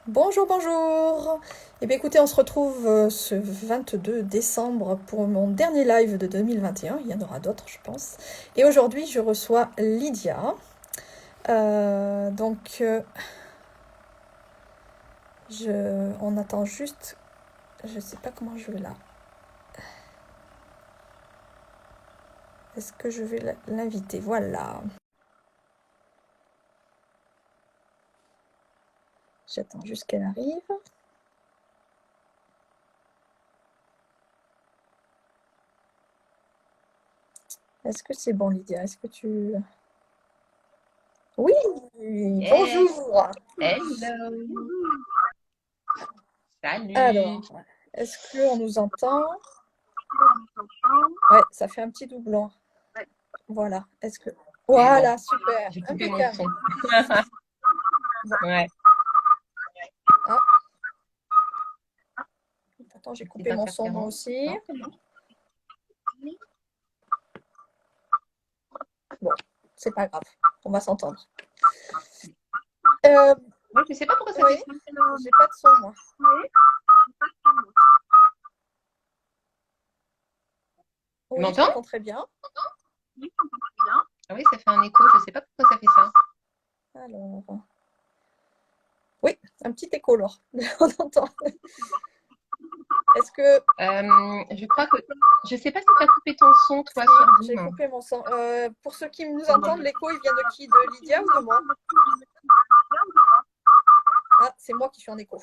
Bonjour, bonjour. Eh bien, écoutez, on se retrouve ce 22 décembre pour mon dernier live de 2021. Il y en aura d'autres, je pense. Et aujourd'hui, je reçois Lydia. Donc, on attend juste. Je sais pas comment je vais là. Est-ce que je vais l'inviter? Voilà. J'attends juste qu'elle arrive. Est-ce que c'est bon, Lydia? Est-ce que tu... Oui, Yes. bonjour. Hello. Alors, Salut. est-ce qu'on nous entend? Ouais, ça fait un petit doublon. Voilà. Est-ce que... Mais bon, Voilà, super. j'ai coupé mon Impeccable. son. Bon, Ouais, ah, attends, j'ai petite coupé mon son moi interférence. aussi. Non, c'est bon. Bon, c'est pas grave. On va s'entendre. Euh, Ouais, je sais pas pourquoi ça oui, fait ça. j'ai pas de son, moi. Tu Oui, je m'entends? t'entends très bien. Ah oui, ça fait un écho. Je sais pas pourquoi ça fait ça. Alors, oui, un petit écho, là. On entend. Est-ce que... Je crois que je sais pas si tu as coupé ton son toi Si, sur j'ai Zoom. coupé mon son. Pour ceux qui nous entendent, l'écho, il vient de qui? De Lydia ou de moi? Ah, c'est moi qui suis en écho.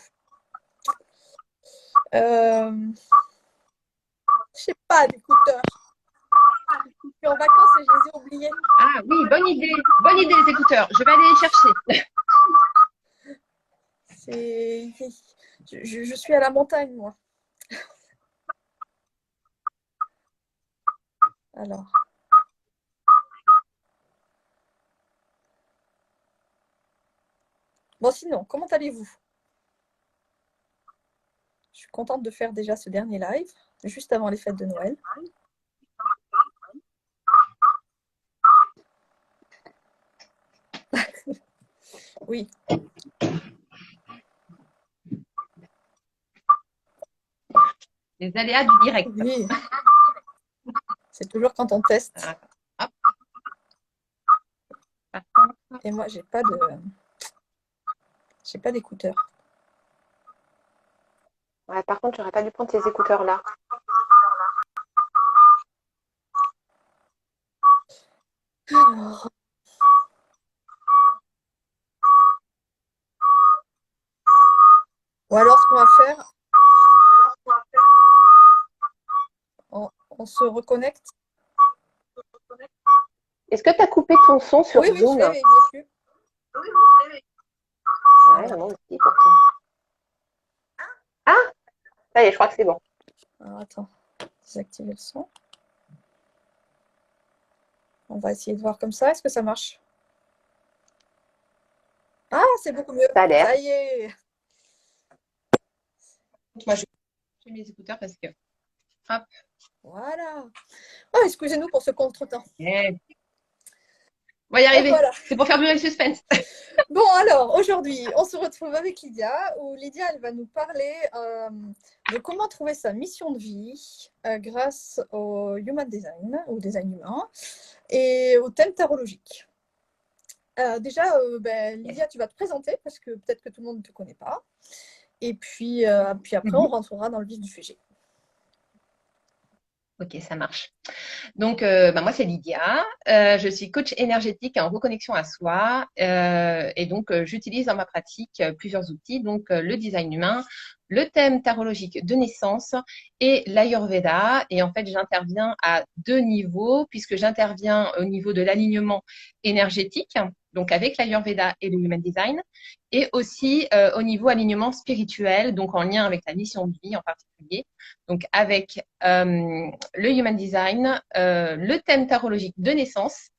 Je sais pas, d'écouteurs. Je suis en vacances et je les ai oubliés. Ah oui, bonne idée. Bonne idée les écouteurs. Je vais aller les chercher. C'est... Je suis à la montagne, moi. Alors, bon, sinon, comment allez-vous? Je suis contente de faire déjà ce dernier live, juste avant les fêtes de Noël. Oui, Les aléas du direct. oui, c'est toujours quand on teste. Ah, hop, par contre. Et moi, j'ai pas d'écouteurs. Ouais, par contre, j'aurais pas dû prendre ces écouteurs là. Alors, ou alors, ce qu'on va faire, on se reconnecte. Est-ce que tu as coupé ton son Oui, sur oui, je Zoom? l'ai, mais il n'y est plus. Ouais, Alors, non, aussi pourtant. Ah, ça y est, je crois que c'est bon. attends, désactiver le son. On va essayer de voir comme ça. Est-ce que ça marche? Ah, c'est beaucoup mieux. Ça a l'air. Ça y est. Moi, je j'ai mes écouteurs parce que. Hop. Voilà. Ah, excusez-nous pour ce contretemps. Yeah. On va y arriver. Voilà. C'est pour faire durer le suspense. Bon, alors, aujourd'hui, on se retrouve avec Lydia, où Lydia, elle va nous parler de comment trouver sa mission de vie grâce au human design, au design humain, et au thème tarologique. Déjà, Lydia, tu vas te présenter, parce que peut-être que tout le monde ne te connaît pas. Et puis après, on Mhm. rentrera dans le vif du sujet. Ok, ça marche. Donc, moi, c'est Lydia. Je suis coach énergétique en reconnexion à soi. Et donc, j'utilise dans ma pratique plusieurs outils. Donc, le design humain, le thème tarologique de naissance et l'Ayurveda. Et en fait, j'interviens à deux niveaux, puisque j'interviens au niveau de l'alignement énergétique, donc avec l'Ayurveda et le Human Design, et aussi au niveau alignement spirituel, donc en lien avec la mission de vie en particulier. Donc, avec le Human Design, le thème tarologique de naissance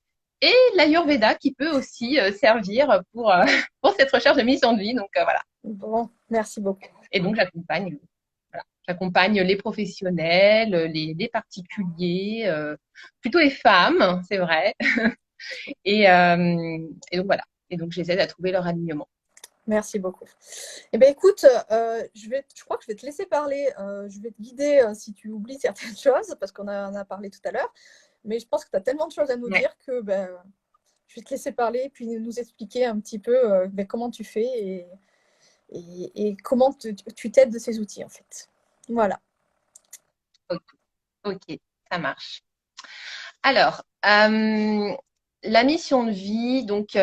et l'Ayurveda qui peut aussi servir pour, pour cette recherche de mission de vie. Donc voilà. Bon, merci beaucoup. Et donc j'accompagne, voilà. J'accompagne les professionnels, les particuliers, plutôt les femmes, c'est vrai. Et donc voilà. Et donc je les aide à trouver leur alignement. Merci beaucoup. Eh bien, écoute, je crois que je vais te laisser parler. Je vais te guider si tu oublies certaines choses, parce en a parlé tout à l'heure. Mais je pense que tu as tellement de choses à nous Ouais. dire que ben, je vais te laisser parler et puis nous expliquer un petit peu ben, comment tu fais et comment tu t'aides de ces outils, en fait. Voilà. Ok, ok, ça marche. Alors, la mission de vie, donc,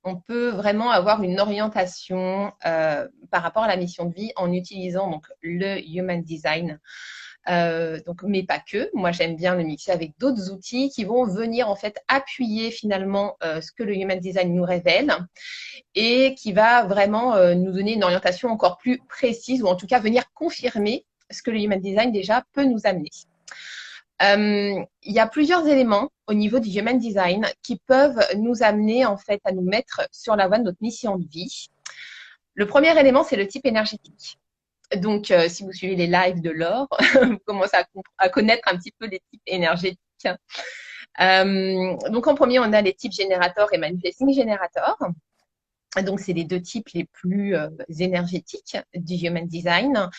on peut vraiment avoir une orientation par rapport à la mission de vie en utilisant donc le Human Design. Donc, mais pas que. Moi, j'aime bien le mixer avec d'autres outils qui vont venir en fait appuyer finalement ce que le Human Design nous révèle et qui va vraiment nous donner une orientation encore plus précise ou en tout cas venir confirmer ce que le Human Design déjà peut nous amener. Il y a plusieurs éléments au niveau du Human Design qui peuvent nous amener en fait à nous mettre sur la voie de notre mission de vie. Le premier élément, c'est le type énergétique. Donc, si vous suivez les lives de Laure, vous commencez à connaître un petit peu les types énergétiques. Donc, en premier, on a les types générateurs et manifesting générateurs. Donc, c'est les deux types les plus énergétiques du Human Design.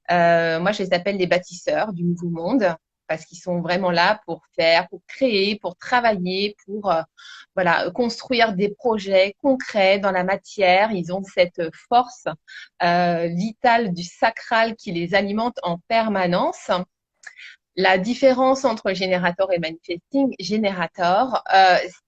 Moi, je les appelle les bâtisseurs du nouveau monde parce qu'ils sont vraiment là pour faire, pour créer, pour travailler, pour voilà, construire des projets concrets dans la matière. Ils ont cette force vitale du sacral qui les alimente en permanence. La différence entre générateur et manifesting générateur,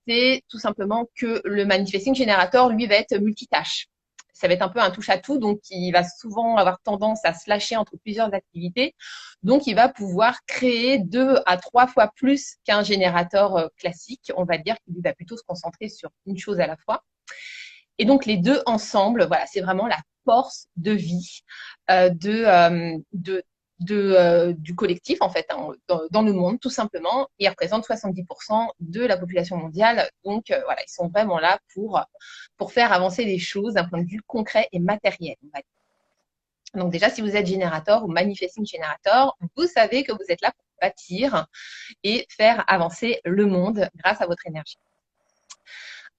c'est tout simplement que le manifesting générateur, lui, va être multitâche. Ça va être un peu un touche-à-tout, donc il va souvent avoir tendance à se lâcher entre plusieurs activités. Donc, il va pouvoir créer 2 à 3 fois plus qu'un générateur classique. On va dire qu'il va plutôt se concentrer sur une chose à la fois. Et donc, les deux ensemble, voilà, c'est vraiment la force de vie du collectif, en fait, hein, dans le monde, tout simplement. Ils représentent 70% de la population mondiale. Donc, voilà, ils sont vraiment là pour faire avancer les choses d'un point de vue concret et matériel. Donc, déjà, si vous êtes générateur ou manifesting générateur, vous savez que vous êtes là pour bâtir et faire avancer le monde grâce à votre énergie.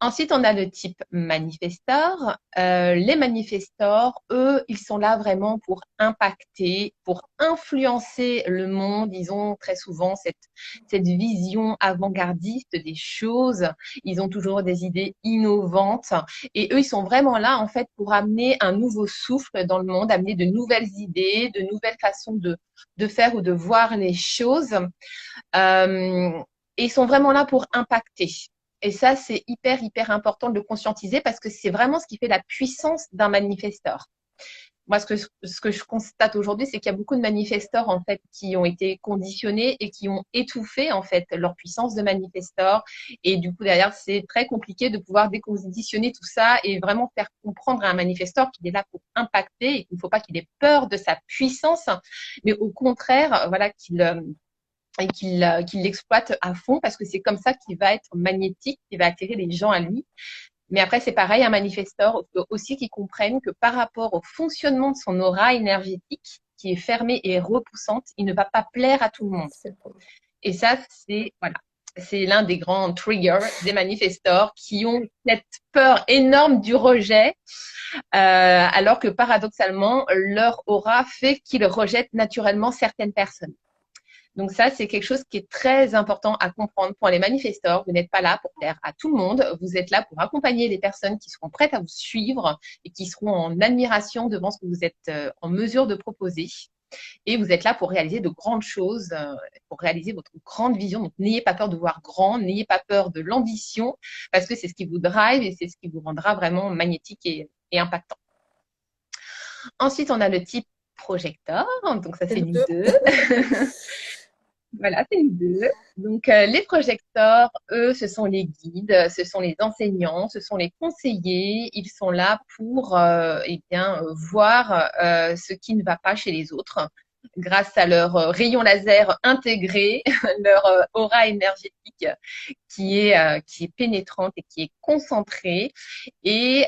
Ensuite, on a le type manifestor. Les manifestors, eux, ils sont là vraiment pour impacter, pour influencer le monde. Ils ont très souvent cette vision avant-gardiste des choses. Ils ont toujours des idées innovantes. Et eux, ils sont vraiment là, en fait, pour amener un nouveau souffle dans le monde, amener de nouvelles idées, de nouvelles façons de faire ou de voir les choses. Et ils sont vraiment là pour impacter. Et ça, c'est hyper, hyper important de le conscientiser parce que c'est vraiment ce qui fait la puissance d'un manifesteur. Moi, ce que je constate aujourd'hui, c'est qu'il y a beaucoup de manifesteurs, en fait, qui ont été conditionnés et qui ont étouffé, en fait, leur puissance de manifesteur. Et du coup, derrière, c'est très compliqué de pouvoir déconditionner tout ça et vraiment faire comprendre à un manifesteur qu'il est là pour impacter et qu'il ne faut pas qu'il ait peur de sa puissance, mais au contraire, voilà, qu'il l'exploite à fond parce que c'est comme ça qu'il va être magnétique, qu'il va attirer les gens à lui. Mais après, c'est pareil, un manifesteur aussi qui comprenne que par rapport au fonctionnement de son aura énergétique, qui est fermée et repoussante, il ne va pas plaire à tout le monde. Et ça, c'est voilà, c'est l'un des grands triggers des manifestors qui ont cette peur énorme du rejet, alors que paradoxalement, leur aura fait qu'ils rejettent naturellement certaines personnes. Donc ça, c'est quelque chose qui est très important à comprendre pour les manifestors. Vous n'êtes pas là pour plaire à tout le monde. Vous êtes là pour accompagner les personnes qui seront prêtes à vous suivre et qui seront en admiration devant ce que vous êtes en mesure de proposer. Et vous êtes là pour réaliser de grandes choses, pour réaliser votre grande vision. Donc n'ayez pas peur de voir grand, n'ayez pas peur de l'ambition, parce que c'est ce qui vous drive et c'est ce qui vous rendra vraiment magnétique et impactant. Ensuite, on a le type projecteur. Donc ça, c'est nous deux. Voilà, c'est nous deux. Donc, les projecteurs, eux, ce sont les guides, ce sont les enseignants, ce sont les conseillers. Ils sont là pour eh bien, voir ce qui ne va pas chez les autres grâce à leur rayon laser intégré, leur aura énergétique qui est pénétrante et qui est concentrée. Et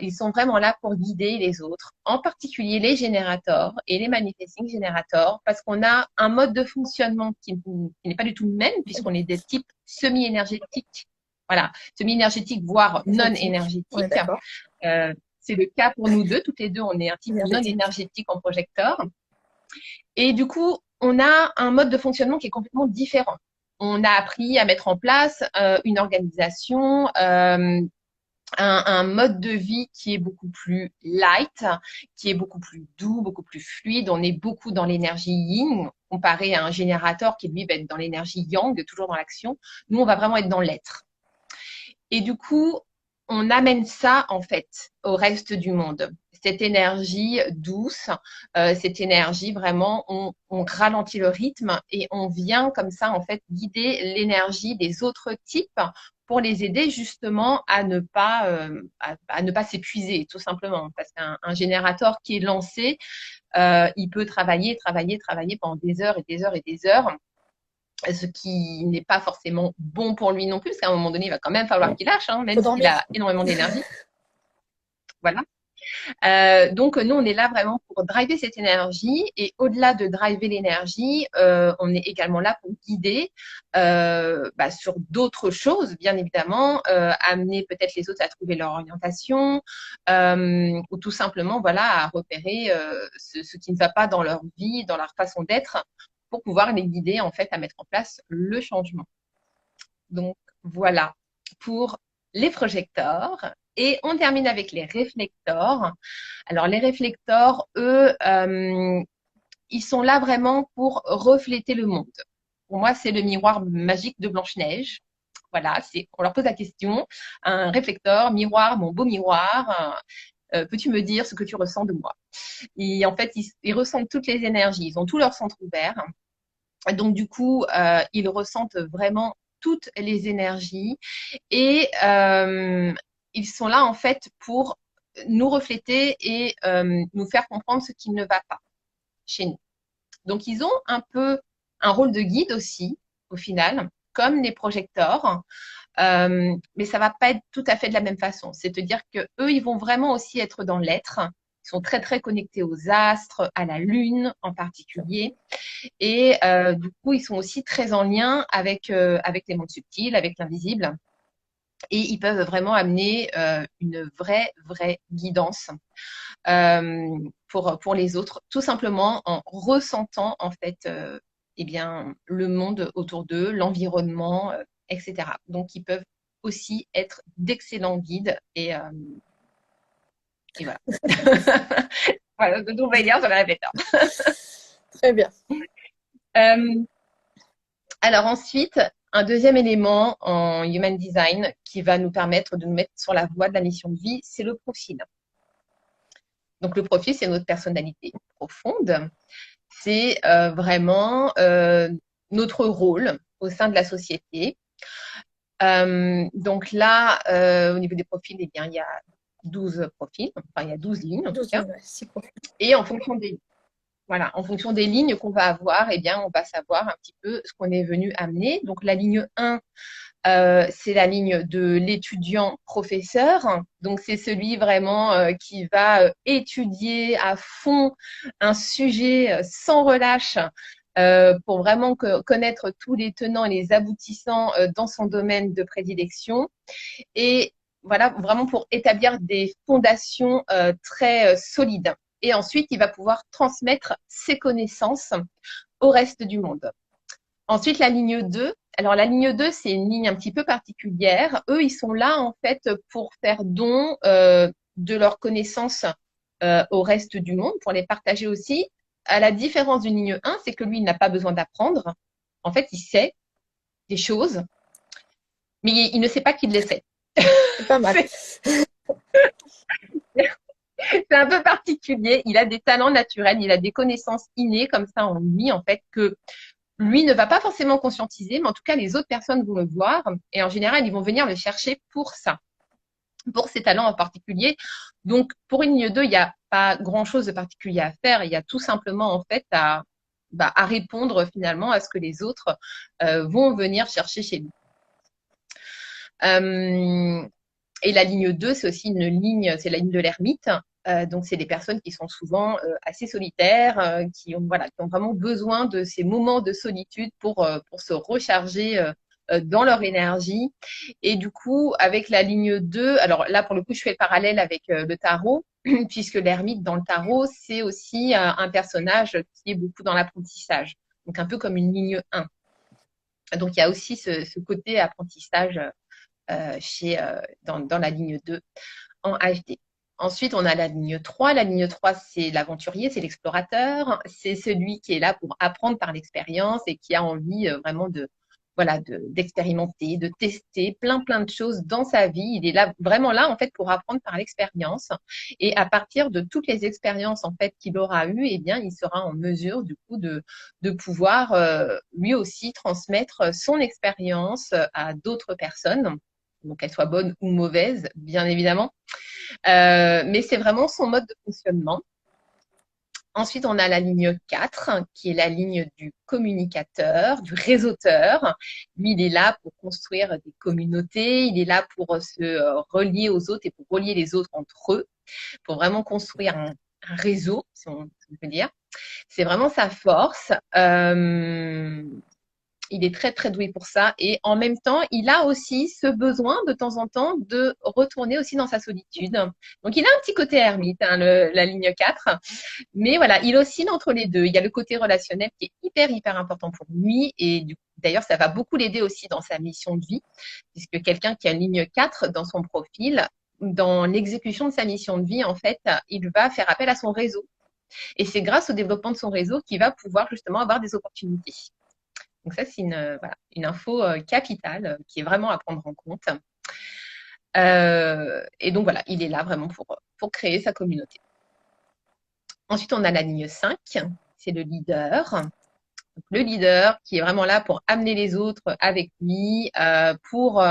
ils sont vraiment là pour guider les autres, en particulier les générateurs et les manifesting générateurs, parce qu'on a un mode de fonctionnement qui n'est pas du tout le même, puisqu'on est des types semi-énergétiques. Voilà, semi-énergétiques, voire non énergétiques. C'est le cas pour nous deux. Toutes les deux, on est un type non énergétique en projecteur. Et du coup, on a un mode de fonctionnement qui est complètement différent. On a appris à mettre en place une organisation, un mode de vie qui est beaucoup plus light, qui est beaucoup plus doux, beaucoup plus fluide. On est beaucoup dans l'énergie yin, comparé à un générateur qui, lui, va être dans l'énergie yang, toujours dans l'action. Nous, on va vraiment être dans l'être. Et du coup, on amène ça, en fait, au reste du monde. Cette énergie douce, cette énergie vraiment, on ralentit le rythme et on vient comme ça, en fait, guider l'énergie des autres types pour les aider justement à ne pas s'épuiser, tout simplement. Parce qu'un générateur qui est lancé, il peut travailler pendant des heures et des heures et des heures, ce qui n'est pas forcément bon pour lui non plus, parce qu'à un moment donné, il va quand même falloir qu'il lâche, hein, même s'il a énormément d'énergie. Voilà. Donc, nous, on est là vraiment pour driver cette énergie. Et au-delà de driver l'énergie, on est également là pour guider sur d'autres choses, bien évidemment, amener peut-être les autres à trouver leur orientation ou tout simplement voilà, à repérer ce qui ne va pas dans leur vie, dans leur façon d'être, pour pouvoir les guider en fait à mettre en place le changement. Donc, voilà pour les projecteurs. Et on termine avec les réflecteurs. Alors, les réflecteurs, eux, ils sont là vraiment pour refléter le monde. Pour moi, c'est le miroir magique de Blanche-Neige. Voilà, on leur pose la question. Un réflecteur, miroir, mon beau miroir, peux-tu me dire ce que tu ressens de moi? Et en fait, ils ressentent toutes les énergies. Ils ont tous leurs centres ouverts. Donc, du coup, ils ressentent vraiment toutes les énergies et ils sont là en fait pour nous refléter et nous faire comprendre ce qui ne va pas chez nous. Donc ils ont un peu un rôle de guide aussi au final, comme les projecteurs, mais ça va pas être tout à fait de la même façon. C'est-à-dire que eux, ils vont vraiment aussi être dans l'être. Ils sont très très connectés aux astres, à la lune en particulier. Et du coup, ils sont aussi très en lien avec les mondes subtils, avec l'invisible. Et ils peuvent vraiment amener une vraie guidance pour les autres, tout simplement en ressentant en fait eh bien, le monde autour d'eux, l'environnement, etc. Donc, ils peuvent aussi être d'excellents guides et voilà. Voilà, donc on va dire sur les réflecteurs. Très bien. Alors ensuite, un deuxième élément en Human Design qui va nous permettre de nous mettre sur la voie de la mission de vie, c'est le profil. Donc le profil, c'est notre personnalité profonde. C'est vraiment notre rôle au sein de la société. Donc là, au niveau des profils, eh bien, il y a 12 profils, enfin il y a 12 lignes en tout cas. Et en fonction des lignes qu'on va avoir, eh bien, on va savoir un petit peu ce qu'on est venu amener. Donc, la ligne 1, c'est la ligne de l'étudiant professeur. Donc, c'est celui vraiment qui va étudier à fond un sujet sans relâche pour vraiment connaître tous les tenants et les aboutissants dans son domaine de prédilection. Et voilà, vraiment pour établir des fondations très solides. Et ensuite, il va pouvoir transmettre ses connaissances au reste du monde. Ensuite, la ligne 2. Alors, la ligne 2, c'est une ligne un petit peu particulière. Eux, ils sont là, en fait, pour faire don de leurs connaissances au reste du monde, pour les partager aussi. À la différence d'une ligne 1, c'est que lui, il n'a pas besoin d'apprendre. En fait, il sait des choses, mais il ne sait pas qu'il les sait. C'est pas mal. C'est un peu particulier. Il a des talents naturels, il a des connaissances innées comme ça en lui, en fait, que lui ne va pas forcément conscientiser, mais en tout cas, les autres personnes vont le voir. Et en général, ils vont venir le chercher pour ça, pour ses talents en particulier. Donc, pour une ligne 2, il n'y a pas grand-chose de particulier à faire. Il y a tout simplement, en fait, à répondre finalement à ce que les autres vont venir chercher chez lui. Et la ligne 2, c'est aussi une ligne, c'est la ligne de l'ermite. Donc, c'est des personnes qui sont souvent assez solitaires, qui ont vraiment besoin de ces moments de solitude pour se recharger dans leur énergie. Et du coup, avec la ligne 2, alors là, pour le coup, je fais le parallèle avec le tarot, puisque l'ermite dans le tarot, c'est aussi un personnage qui est beaucoup dans l'apprentissage. Donc, un peu comme une ligne 1. Donc, il y a aussi ce côté apprentissage dans la ligne 2 en HD. Ensuite, on a la ligne 3. La ligne 3, c'est l'aventurier, c'est l'explorateur. C'est celui qui est là pour apprendre par l'expérience et qui a envie vraiment d'expérimenter, de tester plein de choses dans sa vie. Il est là, vraiment là, en fait, pour apprendre par l'expérience. Et à partir de toutes les expériences, en fait, qu'il aura eues, eh bien, il sera en mesure, du coup, de pouvoir, lui aussi, transmettre son expérience à d'autres personnes. Donc, qu'elles soient bonnes ou mauvaises, bien évidemment. Mais c'est vraiment son mode de fonctionnement. Ensuite, on a la ligne 4, qui est la ligne du communicateur, du réseauteur. Lui, il est là pour construire des communautés, il est là pour se relier aux autres et pour relier les autres entre eux, pour vraiment construire un réseau, si on peut dire. C'est vraiment sa force. Il est très doué pour ça et en même temps, il a aussi ce besoin de temps en temps de retourner aussi dans sa solitude. Donc, il a un petit côté ermite, la ligne 4, mais voilà, il oscille entre les deux. Il y a le côté relationnel qui est hyper important pour lui et d'ailleurs, ça va beaucoup l'aider aussi dans sa mission de vie, puisque quelqu'un qui a une ligne 4 dans son profil, dans l'exécution de sa mission de vie, en fait, il va faire appel à son réseau. Et c'est grâce au développement de son réseau qu'il va pouvoir justement avoir des opportunités. Donc ça, c'est une info capitale qui est vraiment à prendre en compte. Et donc voilà, il est là vraiment pour créer sa communauté. Ensuite, on a la ligne 5, c'est le leader. Donc, le leader qui est vraiment là pour amener les autres avec lui, pour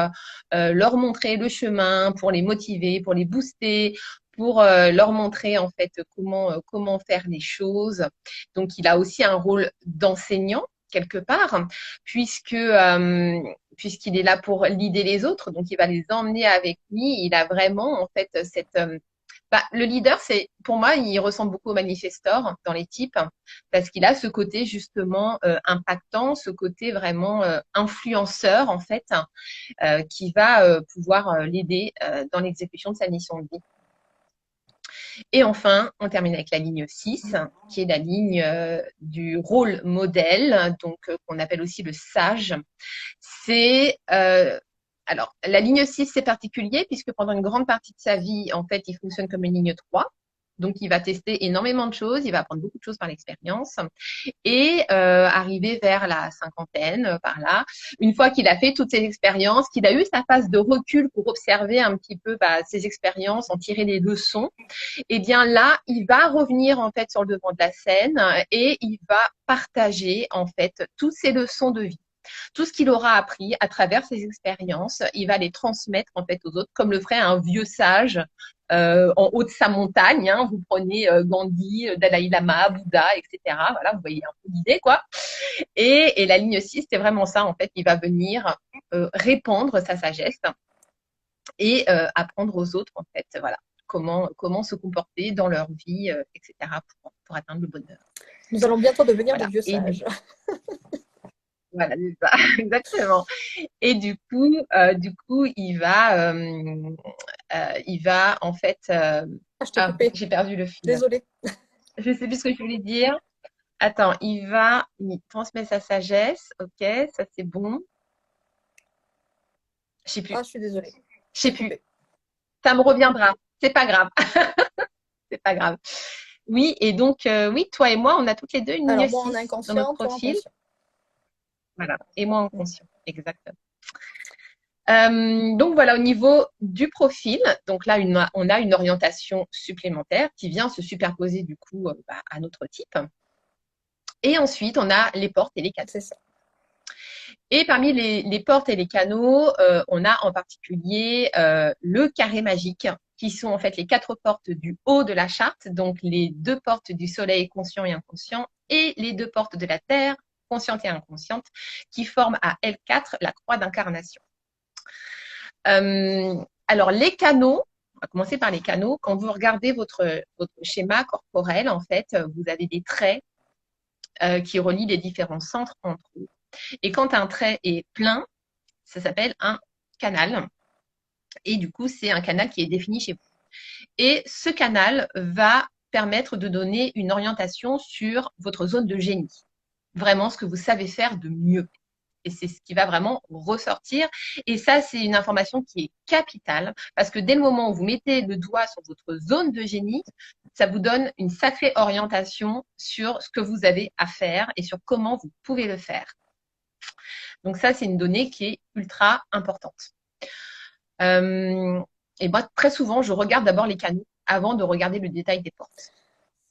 leur montrer le chemin, pour les motiver, pour les booster, pour leur montrer en fait comment faire les choses. Donc, il a aussi un rôle d'enseignant quelque part, puisqu'il est là pour leader les autres, donc il va les emmener avec lui. Il a vraiment en fait le leader, pour moi, il ressemble beaucoup au manifestor dans les types, parce qu'il a ce côté justement impactant, ce côté vraiment influenceur en fait, qui va pouvoir l'aider dans l'exécution de sa mission de vie. Et enfin, on termine avec la ligne 6, qui est la ligne du rôle modèle, donc qu'on appelle aussi le sage. Alors, la ligne 6, c'est particulier puisque pendant une grande partie de sa vie, en fait, il fonctionne comme une ligne 3. Donc, il va tester énormément de choses, il va apprendre beaucoup de choses par l'expérience. Et arrivé vers la cinquantaine, par là, une fois qu'il a fait toutes ces expériences, qu'il a eu sa phase de recul pour observer un petit peu ses expériences, en tirer des leçons, et bien là, il va revenir en fait sur le devant de la scène et il va partager en fait toutes ces leçons de vie. Tout ce qu'il aura appris à travers ses expériences, il va les transmettre en fait aux autres, comme le ferait un vieux sage en haut de sa montagne. Hein. Vous prenez Gandhi, Dalai Lama, Bouddha, etc. Voilà, vous voyez un peu l'idée, quoi. Et la ligne 6, c'est vraiment ça, en fait. Il va venir répandre sa sagesse et apprendre aux autres, en fait, voilà, comment se comporter dans leur vie, etc., pour atteindre le bonheur. Nous allons bientôt devenir des vieux sages. Voilà, c'est ça, exactement. Et du coup, il va en fait. Je t'ai coupé. J'ai perdu le fil. Désolée. Je sais plus ce que je voulais dire. Attends, il transmet sa sagesse. Ok, ça c'est bon. Je sais plus. Ah, je suis désolée. Je sais plus. Ça me reviendra. C'est pas grave. C'est pas grave. Oui, et donc oui, toi et moi, on a toutes les deux une ligne 6 dans notre profil. Voilà, et moi en conscient, exactement. Donc voilà, au niveau du profil, donc là, on a une orientation supplémentaire qui vient se superposer du coup à notre type. Et ensuite, on a les portes et les canaux. C'est ça. Et parmi les portes et les canaux, on a en particulier le carré magique, qui sont en fait les 4 portes du haut de la charte, donc les 2 portes du soleil conscient et inconscient, et les 2 portes de la terre, consciente et inconsciente, qui forment à L4 la croix d'incarnation. Alors, les canaux, on va commencer par les canaux. Quand vous regardez votre schéma corporel, en fait, vous avez des traits qui relient les différents centres entre eux. Et quand un trait est plein, Ça s'appelle un canal. Et du coup, c'est un canal qui est défini chez vous. Et ce canal va permettre de donner une orientation sur votre zone de génie. Vraiment ce que vous savez faire de mieux. Et c'est ce qui va vraiment ressortir. Et ça, c'est une information qui est capitale parce que dès le moment où vous mettez le doigt sur votre zone de génie, ça vous donne une sacrée orientation sur ce que vous avez à faire et sur comment vous pouvez le faire. Donc ça, c'est une donnée qui est ultra importante. Et moi, très souvent, je regarde d'abord les canaux avant de regarder le détail des portes. C'est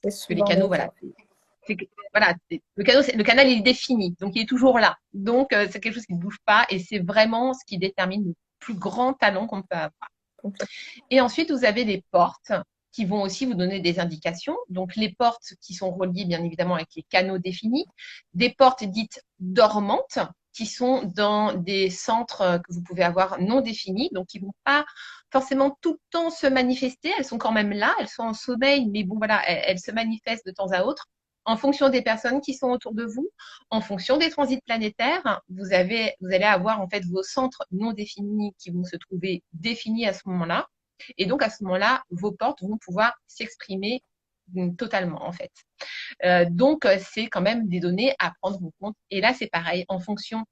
Parce que les souvent canaux, le voilà, cas. voilà, le canal il est défini, donc il est toujours là. Donc c'est quelque chose qui ne bouge pas et c'est vraiment ce qui détermine le plus grand talent qu'on peut avoir. Et ensuite, vous avez des portes qui vont aussi vous donner des indications. Donc les portes qui sont reliées bien évidemment avec les canaux définis, des portes dites dormantes qui sont dans des centres que vous pouvez avoir non définis, donc qui ne vont pas forcément tout le temps se manifester, elles sont quand même là, elles sont en sommeil, mais bon voilà, elles se manifestent de temps à autre en fonction des personnes qui sont autour de vous, en fonction des transits planétaires, vous allez avoir en fait vos centres non définis qui vont se trouver définis à ce moment-là. Et donc à ce moment-là, vos portes vont pouvoir s'exprimer totalement en fait. Donc c'est quand même des données à prendre en compte. Et là c'est pareil, en fonction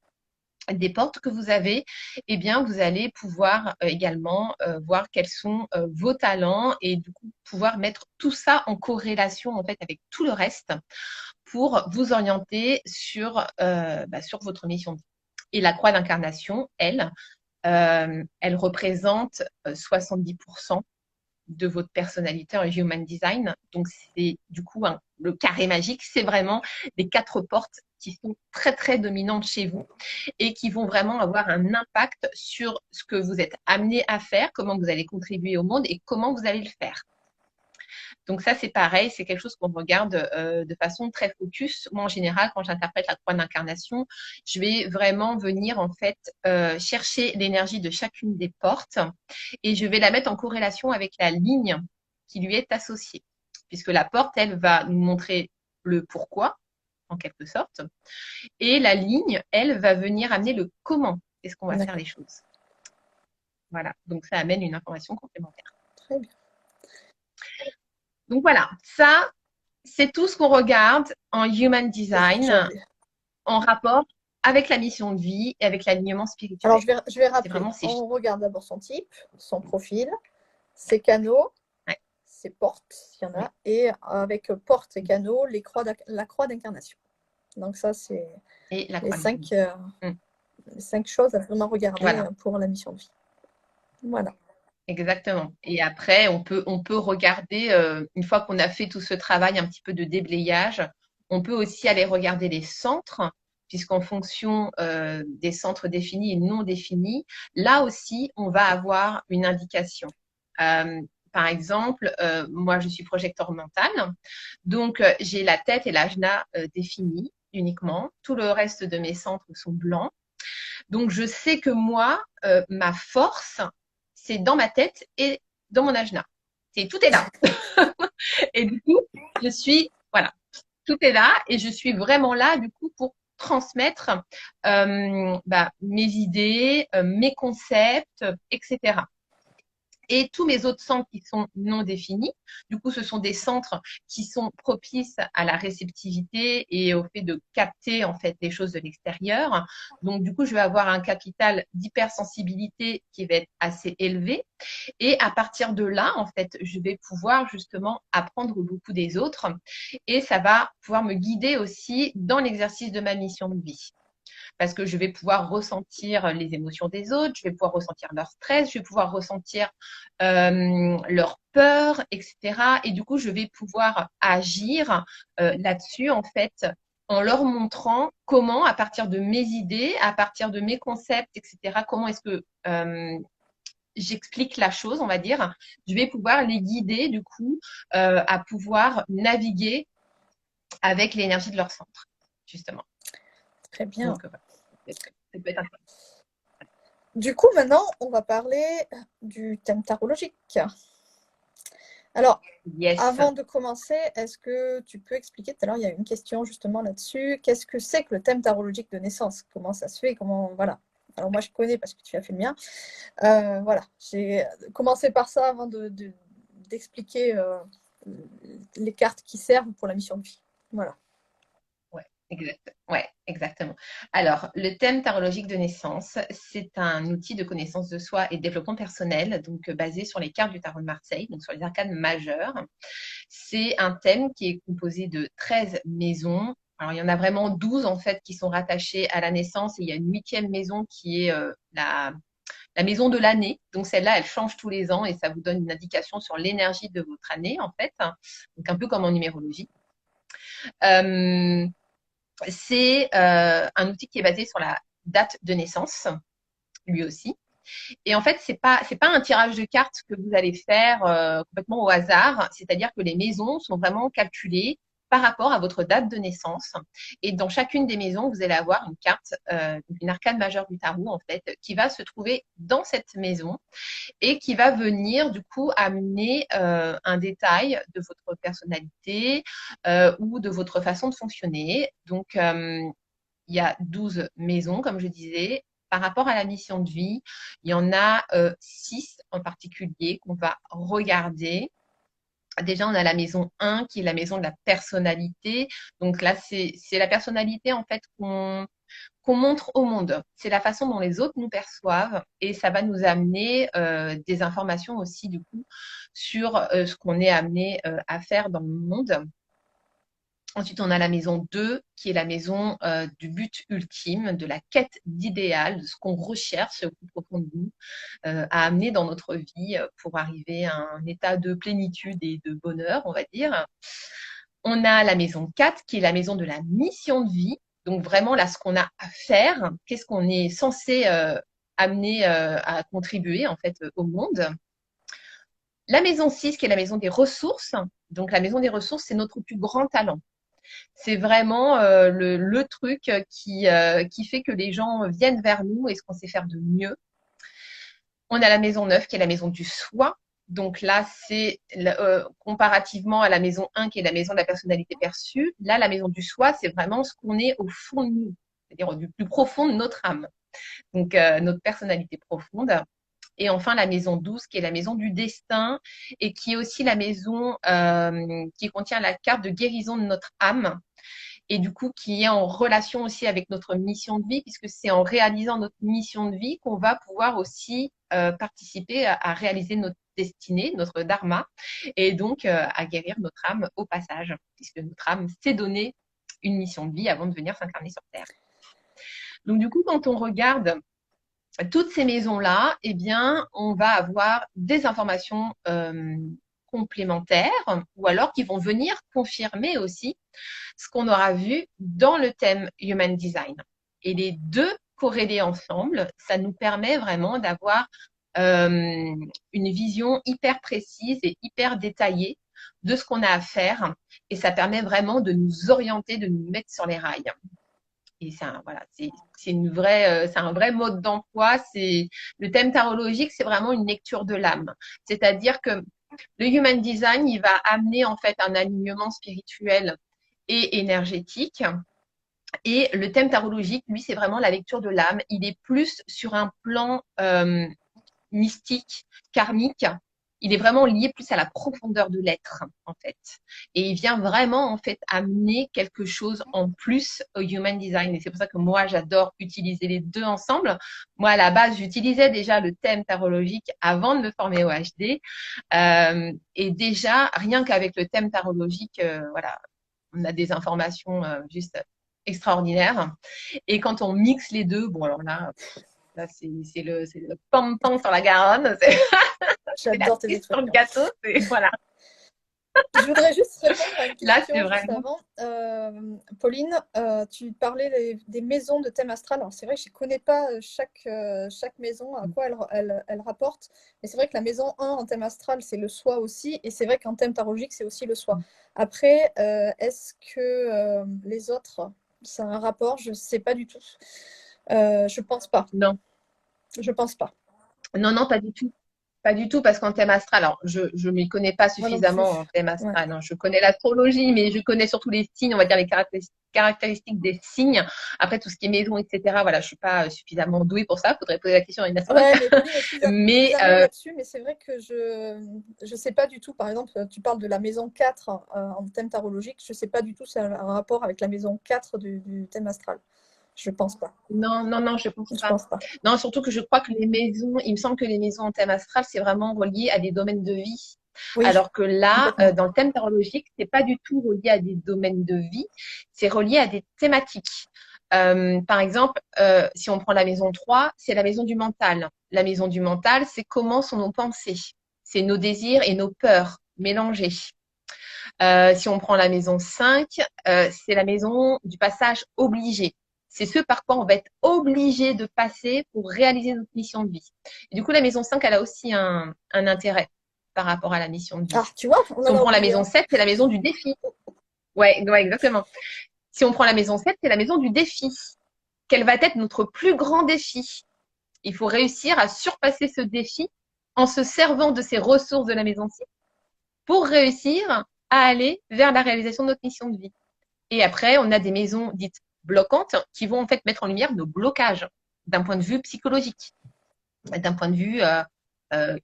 des portes que vous avez, eh bien, vous allez pouvoir également voir quels sont vos talents et du coup pouvoir mettre tout ça en corrélation en fait avec tout le reste pour vous orienter sur votre mission de vie. Et la croix d'incarnation, elle représente 70% de votre personnalité en human design. Donc, c'est du coup le carré magique, c'est vraiment les 4 portes qui sont très, très dominantes chez vous et qui vont vraiment avoir un impact sur ce que vous êtes amené à faire, comment vous allez contribuer au monde et comment vous allez le faire. Donc ça, c'est pareil, c'est quelque chose qu'on regarde de façon très focus. Moi, en général, quand j'interprète la croix d'incarnation, je vais vraiment venir en fait chercher l'énergie de chacune des portes et je vais la mettre en corrélation avec la ligne qui lui est associée. Puisque la porte, elle va nous montrer le pourquoi, en quelque sorte, et la ligne, elle, va venir amener le comment est-ce qu'on va faire les choses. Voilà, donc ça amène une information complémentaire. Très bien. Donc voilà, ça, c'est tout ce qu'on regarde en Human Design en rapport avec la mission de vie et avec l'alignement spirituel. Alors, je vais rappeler. On regarde d'abord son type, son profil, ses canaux, ses portes, s'il y en a, et avec portes et canaux, la croix d'incarnation. Donc ça, c'est les 5 choses à vraiment regarder pour la mission de vie. Voilà. Exactement. Et après, on peut regarder, une fois qu'on a fait tout ce travail un petit peu de déblayage, on peut aussi aller regarder les centres, puisqu'en fonction des centres définis et non définis, là aussi, on va avoir une indication. Par exemple, moi, je suis projecteur mental, donc j'ai la tête et l'ajna définis uniquement. Tout le reste de mes centres sont blancs. Donc, je sais que moi, ma force, c'est dans ma tête et dans mon ajna. Tout est là. Et du coup, voilà, tout est là et je suis vraiment là, du coup, pour transmettre mes idées, mes concepts, etc. Et tous mes autres centres qui sont non définis, du coup, ce sont des centres qui sont propices à la réceptivité et au fait de capter en fait les choses de l'extérieur. Donc, du coup, je vais avoir un capital d'hypersensibilité qui va être assez élevé. Et à partir de là, en fait, je vais pouvoir justement apprendre beaucoup des autres et ça va pouvoir me guider aussi dans l'exercice de ma mission de vie. Parce que je vais pouvoir ressentir les émotions des autres, je vais pouvoir ressentir leur stress, je vais pouvoir ressentir leur peur, etc. Et du coup, je vais pouvoir agir là-dessus, en fait, en leur montrant comment, à partir de mes idées, à partir de mes concepts, etc., comment est-ce que j'explique la chose, on va dire, je vais pouvoir les guider, du coup, à pouvoir naviguer avec l'énergie de leur centre, justement. Très bien. Donc, ça peut être intéressant. Du coup, maintenant, on va parler du thème tarologique. Alors, avant de commencer, est-ce que tu peux expliquer, tout à l'heure, il y a une question justement là-dessus, qu'est-ce que c'est que le thème tarologique de naissance? Comment ça se fait? Comment, voilà. Alors moi, je connais parce que tu as fait le mien. Voilà, j'ai commencé par ça avant d'expliquer les cartes qui servent pour la mission de vie. Voilà. Ouais, exactement. Alors, le thème tarologique de naissance, c'est un outil de connaissance de soi et de développement personnel, donc basé sur les cartes du tarot de Marseille, donc sur les arcanes majeures. C'est un thème qui est composé de 13 maisons. Alors, il y en a vraiment 12 en fait qui sont rattachées à la naissance et il y a une huitième maison qui est la maison de l'année. Donc, celle-là, elle change tous les ans et ça vous donne une indication sur l'énergie de votre année en fait. Donc, un peu comme en numérologie. Euh, c'est un outil qui est basé sur la date de naissance, lui aussi. Et en fait, c'est pas un tirage de cartes que vous allez faire complètement au hasard. C'est-à-dire que les maisons sont vraiment calculées par rapport à votre date de naissance. Et dans chacune des maisons, vous allez avoir une carte, une arcane majeure du tarot, en fait, qui va se trouver dans cette maison et qui va venir, du coup, amener un détail de votre personnalité ou de votre façon de fonctionner. Donc, il y a 12 maisons, comme je disais. Par rapport à la mission de vie, il y en a 6 en particulier qu'on va regarder. Déjà, on a la maison 1 qui est la maison de la personnalité. Donc là, c'est la personnalité en fait qu'on montre au monde. C'est la façon dont les autres nous perçoivent et ça va nous amener des informations aussi du coup sur ce qu'on est amené à faire dans le monde. Ensuite, on a la maison 2, qui est la maison du but ultime, de la quête d'idéal, de ce qu'on recherche au plus profond de nous, à amener dans notre vie pour arriver à un état de plénitude et de bonheur, on va dire. On a la maison 4, qui est la maison de la mission de vie. Donc vraiment, là, ce qu'on a à faire, qu'est-ce qu'on est censé amener à contribuer, en fait, au monde. La maison 6, qui est la maison des ressources. Donc la maison des ressources, c'est notre plus grand talent. C'est vraiment le truc qui fait que les gens viennent vers nous et ce qu'on sait faire de mieux. On a la maison 9 qui est la maison du soi. Donc là, c'est comparativement à la maison 1 qui est la maison de la personnalité perçue. Là, la maison du soi, c'est vraiment ce qu'on est au fond de nous, c'est-à-dire du plus profond de notre âme. Donc notre personnalité profonde. Et enfin, la maison 12, qui est la maison du destin et qui est aussi la maison qui contient la carte de guérison de notre âme et du coup qui est en relation aussi avec notre mission de vie, puisque c'est en réalisant notre mission de vie qu'on va pouvoir aussi participer à réaliser notre destinée, notre dharma, et donc à guérir notre âme au passage, puisque notre âme s'est donné une mission de vie avant de venir s'incarner sur Terre. Donc du coup, quand on regarde toutes ces maisons-là, eh bien, on va avoir des informations complémentaires ou alors qui vont venir confirmer aussi ce qu'on aura vu dans le thème Human Design. Et les deux corrélés ensemble, ça nous permet vraiment d'avoir une vision hyper précise et hyper détaillée de ce qu'on a à faire. Et ça permet vraiment de nous orienter, de nous mettre sur les rails. Et voilà, c'est un vrai mode d'emploi. Le thème tarologique, c'est vraiment une lecture de l'âme. C'est-à-dire que le Human Design, il va amener en fait un alignement spirituel et énergétique. Et le thème tarologique, lui, c'est vraiment la lecture de l'âme. Il est plus sur un plan mystique, karmique. Il est vraiment lié plus à la profondeur de l'être, en fait. Et il vient vraiment, en fait, amener quelque chose en plus au Human Design. Et c'est pour ça que moi, j'adore utiliser les deux ensemble. Moi, à la base, j'utilisais déjà le thème tarologique avant de me former au HD. Et déjà, rien qu'avec le thème tarologique, voilà, on a des informations juste extraordinaires. Et quand on mixe les deux, bon, alors là c'est le pam-pam sur la Garonne. C'est la J'adore tes cerise sur le expressions. gâteau. Voilà. Je voudrais juste répondre à une Là, question c'est juste vraiment. avant. Pauline, tu parlais des maisons de thème astral. Alors, c'est vrai que je ne connais pas chaque maison, à quoi elle rapporte. Mais c'est vrai que la maison 1 en thème astral, c'est le soi aussi. Et c'est vrai qu'en thème tarologique, c'est aussi le soi. Après, est-ce que les autres, ça a un rapport? Je ne sais pas du tout. Je ne pense pas. Non. Je pense pas. Non, non, pas du tout. Pas du tout, parce qu'en thème astral, alors je ne m'y connais pas Moi non suffisamment plus. en thème Ouais. astral. Hein. Je connais l'astrologie, mais je connais surtout les signes, on va dire les caractéristiques caractéristiques des signes. Après, tout ce qui est maison, etc., voilà, je suis pas suffisamment douée pour ça. Faudrait poser la question à une astronome. Ouais, mais Pauline est plus Mais à même là-dessus, mais c'est vrai que je sais pas du tout. Par exemple, tu parles de la maison 4 en thème tarologique. Je sais pas du tout si ça a un rapport avec la maison 4 du thème astral. Je pense pas. non, non, non, je pense Je pas. pense pas. Non, surtout que je crois que les maisons, il me semble que les maisons en thème astral, c'est vraiment relié à des domaines de vie. Oui, Alors que là, complètement. dans le thème tarologique, c'est pas du tout relié à des domaines de vie, c'est relié à des thématiques. Par exemple, si on prend la maison 3, c'est la maison du mental. La maison du mental, c'est comment sont nos pensées. C'est nos désirs et nos peurs mélangés. Si on prend la maison 5, c'est la maison du passage obligé. C'est ce par quoi on va être obligé de passer pour réaliser notre mission de vie. Et du coup, la maison 5, elle a aussi un intérêt par rapport à la mission de Ah, vie. tu vois, on Si en on a prend la oublié maison un. 7, c'est la maison du défi. Ouais, ouais, exactement. Si on prend la maison 7, c'est la maison du défi. Quel va être notre plus grand défi? Il faut réussir à surpasser ce défi en se servant de ces ressources de la maison 6 pour réussir à aller vers la réalisation de notre mission de vie. Et après, on a des maisons dites bloquantes qui vont en fait mettre en lumière nos blocages d'un point de vue psychologique, d'un point de vue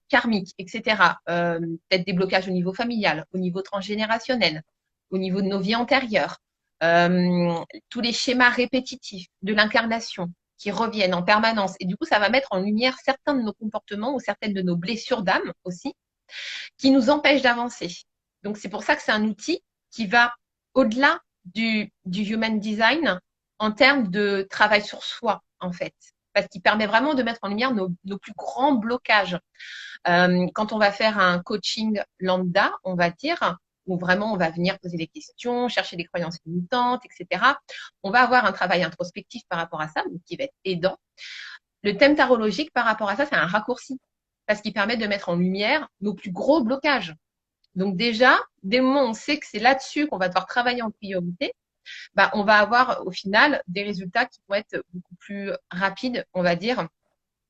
karmique, etc. Peut-être des blocages au niveau familial, au niveau transgénérationnel, au niveau de nos vies antérieures, tous les schémas répétitifs de l'incarnation qui reviennent en permanence. Et du coup, ça va mettre en lumière certains de nos comportements ou certaines de nos blessures d'âme aussi, qui nous empêchent d'avancer. Donc, c'est pour ça que c'est un outil qui va au-delà du human design en termes de travail sur soi, en fait. Parce qu'il permet vraiment de mettre en lumière nos plus grands blocages. Quand on va faire un coaching lambda, on va dire, où vraiment on va venir poser des questions, chercher des croyances limitantes, etc. On va avoir un travail introspectif par rapport à ça, donc qui va être aidant. Le thème tarologique par rapport à ça, c'est un raccourci parce qu'il permet de mettre en lumière nos plus gros blocages. Donc déjà, dès le moment où on sait que c'est là-dessus qu'on va devoir travailler en priorité, bah, on va avoir au final des résultats qui vont être beaucoup plus rapides, on va dire.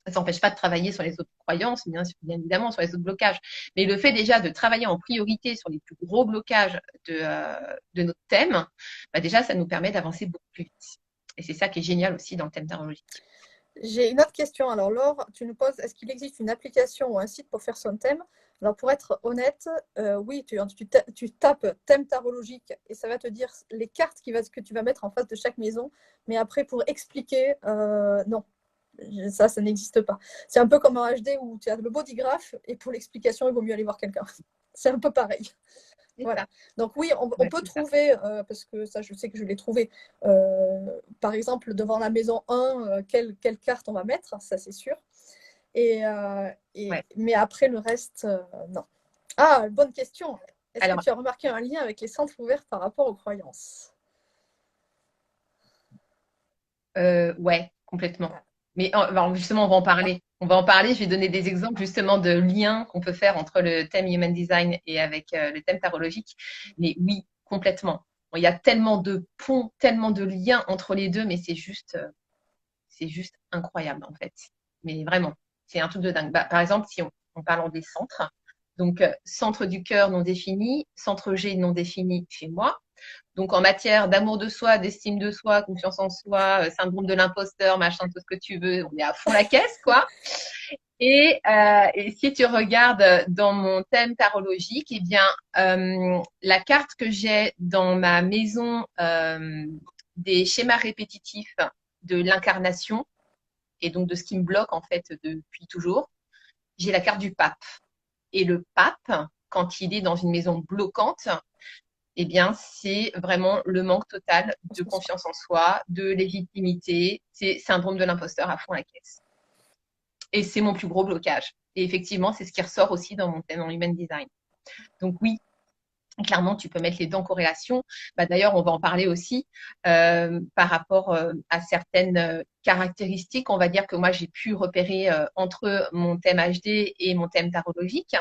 Ça n'empêche pas de travailler sur les autres croyances, bien évidemment, sur les autres blocages. Mais le fait déjà de travailler en priorité sur les plus gros blocages de notre thème, bah déjà, ça nous permet d'avancer beaucoup plus vite. Et c'est ça qui est génial aussi dans le thème tarologique. J'ai une autre question. Alors, Laure, tu nous poses, est-ce qu'il existe une application ou un site pour faire son thème? Alors, pour être honnête, oui, tu tapes thème tarologique et ça va te dire les cartes que tu vas mettre en face de chaque maison. Mais après, pour expliquer, non, ça n'existe pas. C'est un peu comme un HD où tu as le bodygraph et pour l'explication, il vaut mieux aller voir quelqu'un. C'est un peu pareil. Voilà. Donc oui, on peut trouver, parce que ça, je sais que je l'ai trouvé, par exemple, devant la maison 1, quelle carte on va mettre, ça c'est sûr. Mais après, le reste, non. Ah, bonne question. Est-ce que tu as remarqué un lien avec les centres ouverts par rapport aux croyances? Ouais, complètement. Mais justement, on va en parler. On va en parler. Je vais donner des exemples justement de liens qu'on peut faire entre le thème Human Design et avec le thème tarologique. Mais oui, complètement. Bon, il y a tellement de ponts, tellement de liens entre les deux, mais c'est juste incroyable en fait. Mais vraiment, c'est un truc de dingue. Bah, par exemple, si on parle des centres, donc centre du cœur non défini, centre G non défini chez moi. Donc, en matière d'amour de soi, d'estime de soi, confiance en soi, syndrome de l'imposteur, machin, tout ce que tu veux, on est à fond la caisse, quoi. Et si tu regardes dans mon thème tarologique, eh bien, la carte que j'ai dans ma maison des schémas répétitifs de l'incarnation et donc de ce qui me bloque en fait depuis toujours, j'ai la carte du pape. Et le pape, quand il est dans une maison bloquante, eh bien, c'est vraiment le manque total de confiance en soi, de légitimité. C'est syndrome de l'imposteur à fond la caisse. Et c'est mon plus gros blocage. Et effectivement, c'est ce qui ressort aussi dans mon thème en Human Design. Donc oui, clairement, tu peux mettre les deux en corrélation. Bah, d'ailleurs, on va en parler aussi par rapport à certaines caractéristiques, on va dire que moi, j'ai pu repérer entre mon thème HD et mon thème tarologique.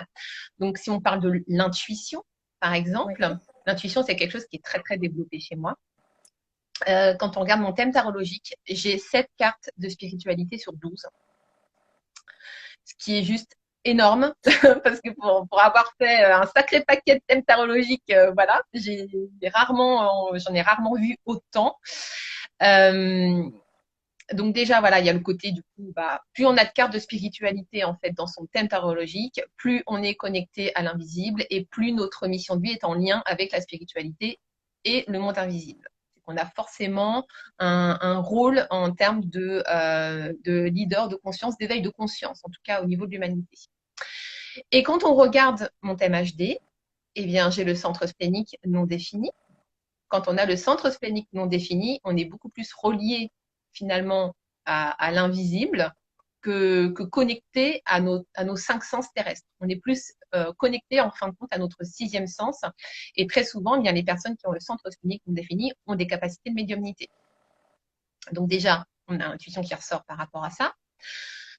Donc, si on parle de l'intuition, par exemple, oui. L'intuition, c'est quelque chose qui est très, très développé chez moi. Quand on regarde mon thème tarologique, j'ai 7 cartes de spiritualité sur 12. Ce qui est juste énorme parce que pour avoir fait un sacré paquet de thèmes tarologiques, voilà, j'en ai rarement vu autant. Donc déjà, voilà, il y a le côté du coup, plus on a de cartes de spiritualité en fait dans son thème tarologique, plus on est connecté à l'invisible et plus notre mission de vie est en lien avec la spiritualité et le monde invisible. On a forcément un rôle en termes de leader de conscience, d'éveil de conscience, en tout cas au niveau de l'humanité. Et quand on regarde mon thème HD, eh bien, j'ai le centre splénique non défini. Quand on a le centre splénique non défini, on est beaucoup plus relié finalement à l'invisible que connecté à nos 5 sens terrestres. On est plus connecté en fin de compte à notre 6e sens. Et très souvent, eh bien, les personnes qui ont le centre splénique non défini ont des capacités de médiumnité. Donc déjà, on a l'intuition qui ressort par rapport à ça.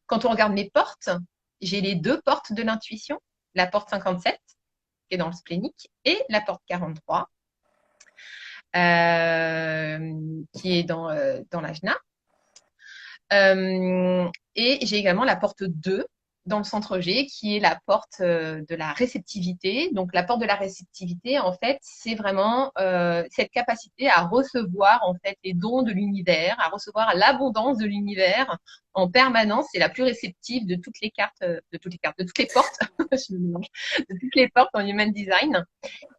Quand on regarde mes portes, j'ai les 2 portes de l'intuition, la porte 57, qui est dans le splénique, et la porte 43, qui est dans l'ajna. Et j'ai également la porte 2 dans le centre G, qui est la porte de la réceptivité. Donc, la porte de la réceptivité, en fait, c'est vraiment cette capacité à recevoir en fait les dons de l'univers, à recevoir l'abondance de l'univers en permanence. C'est la plus réceptive de toutes les cartes, de toutes les portes, je me mélange, de toutes les portes en Human Design.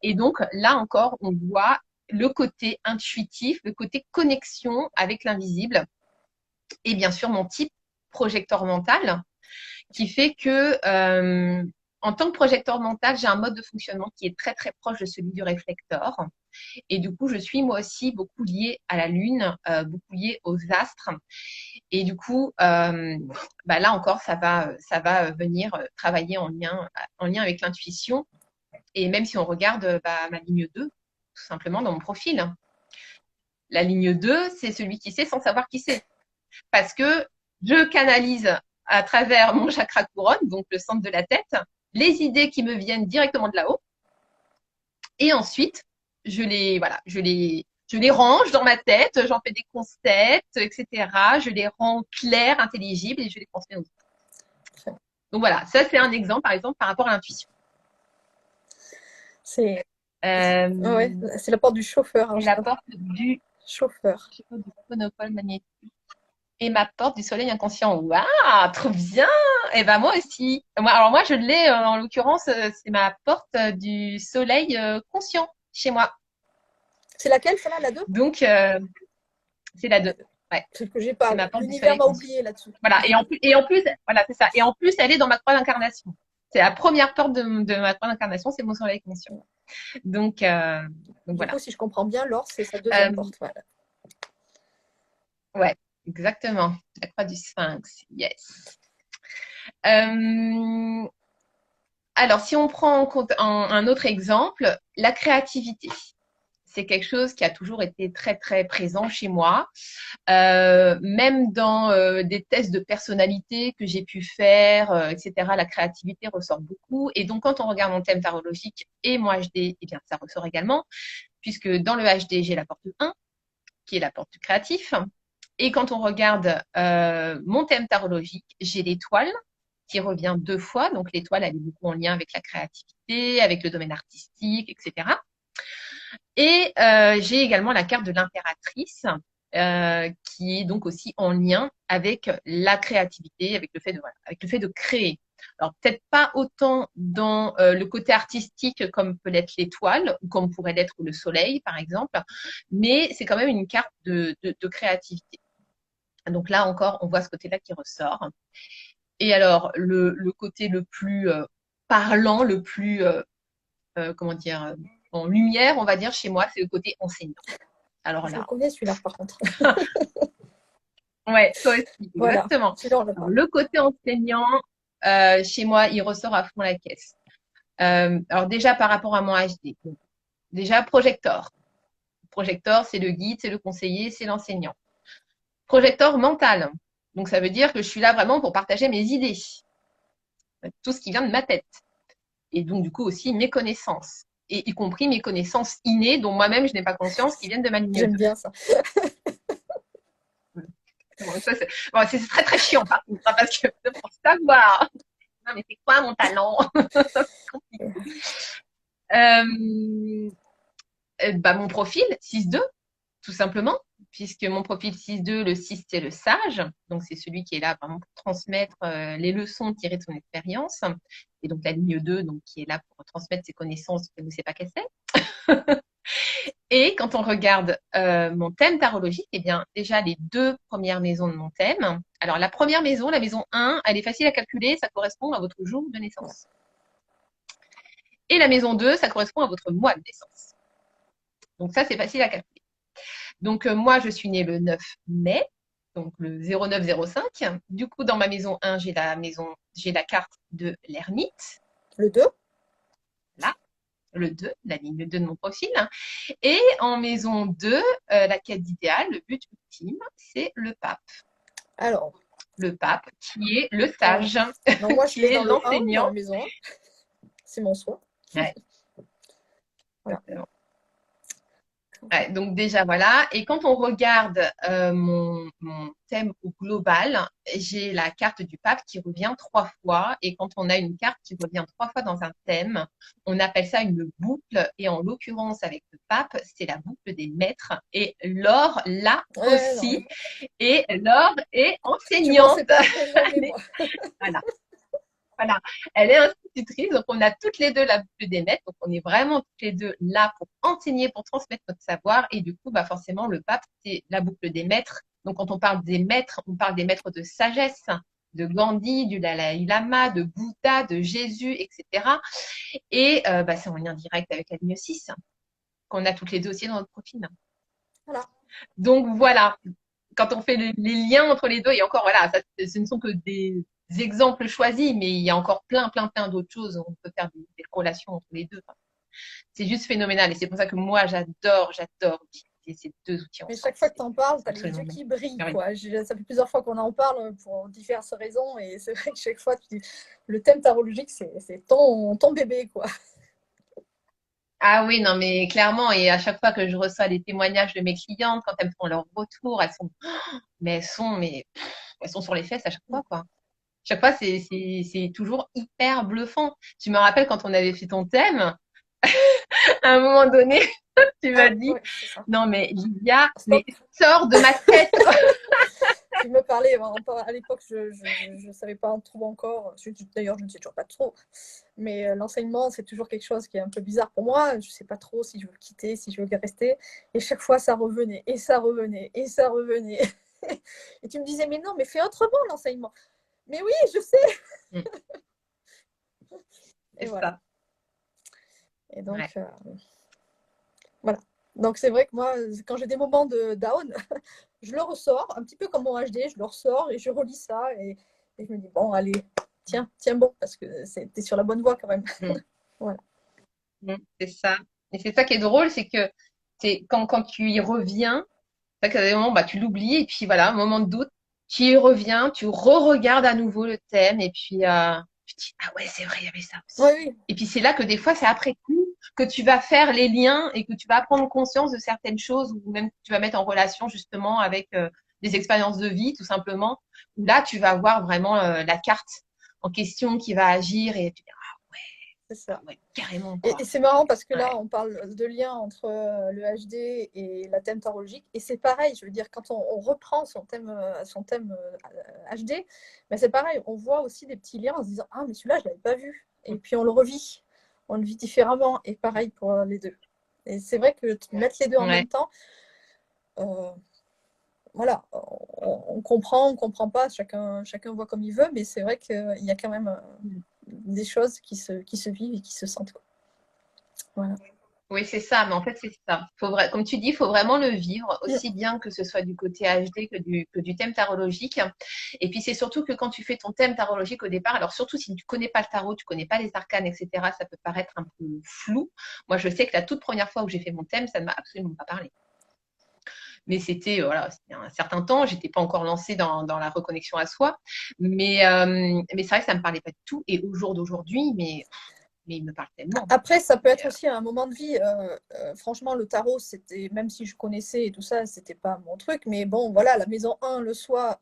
Et donc, là encore, on voit le côté intuitif, le côté connexion avec l'invisible. Et bien sûr, mon type projecteur mental, qui fait que, en tant que projecteur mental, j'ai un mode de fonctionnement qui est très, très proche de celui du réflecteur. Et du coup, je suis moi aussi beaucoup liée à la Lune, beaucoup liée aux astres. Et du coup, là encore, ça va venir travailler en lien avec l'intuition. Et même si on regarde ma ligne 2, tout simplement dans mon profil. La ligne 2, c'est celui qui sait sans savoir qui c'est. Parce que je canalise à travers mon chakra couronne, donc le centre de la tête, les idées qui me viennent directement de là-haut. Et ensuite, je les range dans ma tête, j'en fais des concepts, etc. Je les rends clairs, intelligibles et je les transmets aux autres. Donc voilà, ça c'est un exemple, par exemple, par rapport à l'intuition. C'est la porte du chauffeur. C'est la porte du chauffeur. Du monopole magnétique. Et ma porte du soleil inconscient. Waouh, trop bien! Et ben moi aussi. Moi, je l'ai, en l'occurrence, c'est ma porte du soleil conscient chez moi. C'est laquelle, celle-là, la 2? Donc, c'est la 2. Ouais. C'est ce que j'ai pas. L'univers m'a oublié là-dessus. Voilà. Et en plus, voilà, c'est ça. Et en plus, elle est dans ma croix d'incarnation. C'est la première porte de ma croix d'incarnation, c'est mon soleil conscient. Donc voilà. Du coup, si je comprends bien, Laure, c'est sa 2e porte. Voilà. Ouais. Exactement, la croix du sphinx, yes. Alors, si on prend en compte un autre exemple, la créativité. C'est quelque chose qui a toujours été très, très présent chez moi. Même dans des tests de personnalité que j'ai pu faire, etc., la créativité ressort beaucoup. Et donc, quand on regarde mon thème tarologique et mon HD, eh bien, ça ressort également, puisque dans le HD, j'ai la porte 1, qui est la porte du créatif. Et quand on regarde mon thème tarologique, j'ai l'étoile qui revient 2 fois. Donc l'étoile, elle est beaucoup en lien avec la créativité, avec le domaine artistique, etc. Et j'ai également la carte de l'impératrice qui est donc aussi en lien avec la créativité, avec le fait de créer. Alors peut-être pas autant dans le côté artistique comme peut l'être l'étoile ou comme pourrait l'être le soleil par exemple, mais c'est quand même une carte de créativité. Donc là encore, on voit ce côté-là qui ressort. Et alors, le côté le plus parlant, le plus, en lumière, on va dire, chez moi, c'est le côté enseignant. Alors là. Je le connais celui-là, par contre. Ouais, toi aussi, voilà. exactement. Alors, le côté enseignant, chez moi, il ressort à fond la caisse. Alors déjà, par rapport à mon HD. Déjà, projecteur. Projecteur, c'est le guide, c'est le conseiller, c'est l'enseignant. Projecteur mental. Donc, ça veut dire que je suis là vraiment pour partager mes idées. Tout ce qui vient de ma tête. Et donc, du coup, aussi mes connaissances. Et y compris mes connaissances innées dont moi-même, je n'ai pas conscience, qui viennent de ma ligne. J'aime bien ça. C'est très, très chiant, par contre, parce que pour savoir putain, mais c'est quoi mon talent? Euh, bah, mon profil, 6-2, tout simplement, puisque mon profil 6-2, le 6, c'est le sage, donc c'est celui qui est là vraiment pour transmettre les leçons tirées de son expérience, et donc la ligne 2, donc, qui est là pour transmettre ses connaissances, que vous ne savez pas qu'elle c'est. Et quand on regarde mon thème tarologique, eh bien, déjà les deux premières maisons de mon thème. Alors, la première maison, la maison 1, elle est facile à calculer, ça correspond à votre jour de naissance. Et la maison 2, ça correspond à votre mois de naissance. Donc ça, c'est facile à calculer. Donc moi, je suis née le 9 mai, donc le 0905. Du coup, dans ma maison 1, j'ai la carte de l'ermite. Le 2. Là, le 2, la ligne 2 de mon profil. Et en maison 2, la quête d'idéal, le but ultime, c'est le pape. Alors. Le pape, qui est le sage, non, moi, qui est l'enseignant. Dans la maison 1. C'est mon choix. Ouais. Voilà. Ouais, donc déjà, voilà. Et quand on regarde mon thème au global, j'ai la carte du pape qui revient 3 fois. Et quand on a une carte qui revient 3 fois dans un thème, on appelle ça une boucle. Et en l'occurrence, avec le pape, c'est la boucle des maîtres. Et Laure, là aussi. Non. Et Laure est enseignante. Pas moi. Voilà. Voilà, elle est institutrice, donc on a toutes les deux la boucle des maîtres, donc on est vraiment toutes les deux là pour enseigner, pour transmettre notre savoir, et du coup, bah forcément, le pape, c'est la boucle des maîtres. Donc quand on parle des maîtres, on parle des maîtres de sagesse, de Gandhi, du Dalai Lama, de Bouddha, de Jésus, etc. Et bah, c'est en lien direct avec la ligne 6, qu'on a toutes les deux aussi dans notre profil. Voilà. Donc voilà, quand on fait les liens entre les deux, et encore, voilà, ça, ce ne sont que des exemples choisis, mais il y a encore plein d'autres choses. On peut faire des relations entre les deux. C'est juste phénoménal. Et c'est pour ça que moi, j'adore utiliser ces deux outils ensemble. Mais chaque fois que tu en parles, tu as les yeux qui brillent. Quoi. Ça fait plusieurs fois qu'on en parle pour diverses raisons. Et c'est vrai que chaque fois, tu dis, le thème tarologique, c'est ton bébé. Quoi. Ah oui, non, mais clairement, et à chaque fois que je reçois des témoignages de mes clientes, quand elles font leur retour, elles sont sur les fesses à chaque fois, quoi. Chaque fois, c'est toujours hyper bluffant. Tu me rappelles quand on avait fait ton thème, à un moment donné, tu m'as dit, non mais Lydia, mais sors de ma tête. Tu me parlais, à l'époque, je ne savais pas trop encore. D'ailleurs, je ne sais toujours pas trop. Mais l'enseignement, c'est toujours quelque chose qui est un peu bizarre pour moi. Je ne sais pas trop si je veux quitter, si je veux rester. Et chaque fois, ça revenait, et ça revenait, et ça revenait. Et tu me disais, mais non, mais fais autrement l'enseignement. Mais oui, je sais. Et voilà. Ça. Et donc, voilà. Donc, c'est vrai que moi, quand j'ai des moments de down, je le ressors, un petit peu comme mon HD, je le ressors et je relis ça. Et je me dis, bon, allez, tiens bon, parce que t'es sur la bonne voie quand même. Voilà. C'est ça. Et c'est ça qui est drôle, c'est que quand tu y reviens, c'est qu'à des moments, bah, tu l'oublies, et puis voilà, un moment de doute, tu y reviens, tu re-regardes à nouveau le thème, et puis tu te dis, ah ouais, c'est vrai, il y avait ça aussi. Oui. Et puis c'est là que des fois, c'est après coup que tu vas faire les liens et que tu vas prendre conscience de certaines choses, ou même que tu vas mettre en relation justement avec des expériences de vie, tout simplement, où là, tu vas voir vraiment la carte en question qui va agir, et tu dis, c'est ça. Ouais, carrément. Et c'est marrant parce que là, on parle de lien entre le HD et la thème tarologique. Et c'est pareil, je veux dire, quand on reprend son thème HD, ben c'est pareil, on voit aussi des petits liens en se disant, ah, mais celui-là, je ne l'avais pas vu. Et puis on le revit. On le vit différemment. Et pareil pour les deux. Et c'est vrai que mettre les deux en même temps, voilà, on comprend pas, chacun voit comme il veut, mais c'est vrai qu'il y a quand même des choses qui se vivent et qui se sentent. Quoi. Voilà. Oui, c'est ça, mais en fait, c'est ça. Comme tu dis, il faut vraiment le vivre, aussi bien que ce soit du côté HD que du thème tarologique. Et puis, c'est surtout que quand tu fais ton thème tarologique au départ, alors surtout si tu connais pas le tarot, tu connais pas les arcanes, etc., ça peut paraître un peu flou. Moi, je sais que la toute première fois où j'ai fait mon thème, ça ne m'a absolument pas parlé. Mais c'était c'était un certain temps, j'étais pas encore lancée dans la reconnexion à soi, mais c'est vrai que ça me parlait pas du tout. Et au jour d'aujourd'hui, mais il me parle tellement. Après, ça peut être aussi un moment de vie. Franchement, le tarot, c'était, même si je connaissais et tout ça, c'était pas mon truc. Mais bon, voilà, la maison 1 le soir,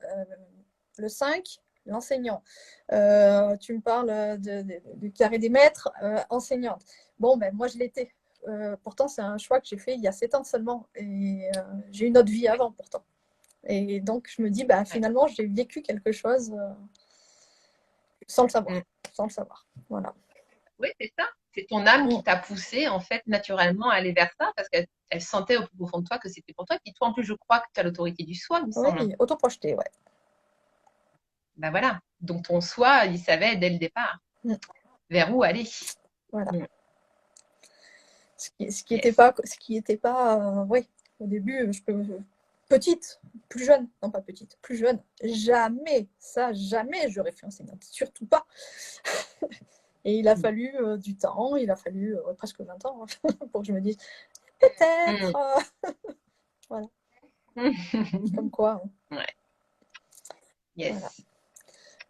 le 5, l'enseignant. Tu me parles du carré des maîtres, enseignante. Bon, ben moi, je l'étais. Pourtant, c'est un choix que j'ai fait il y a 7 ans seulement. Et j'ai une autre vie avant, pourtant. Et donc, je me dis, bah, finalement, j'ai vécu quelque chose sans le savoir. Sans le savoir. Voilà. Oui, c'est ça. C'est ton âme qui t'a poussé, en fait, naturellement à aller vers ça, parce qu'elle sentait au plus profond de toi que c'était pour toi. Et puis toi, en plus, je crois que tu as l'autorité du soi, il me semble. Oui, autoprojeté, ouais. Ben voilà. Donc ton soi, il savait dès le départ vers où aller. Voilà. Ce qui était pas, oui, au début, petite, plus jeune, non pas petite, plus jeune, jamais, j'aurais fait enseignante, surtout pas. Et il a fallu du temps, il a fallu presque 20 ans pour que je me dise, peut-être. Voilà. Comme quoi. Ouais. Yes. Voilà.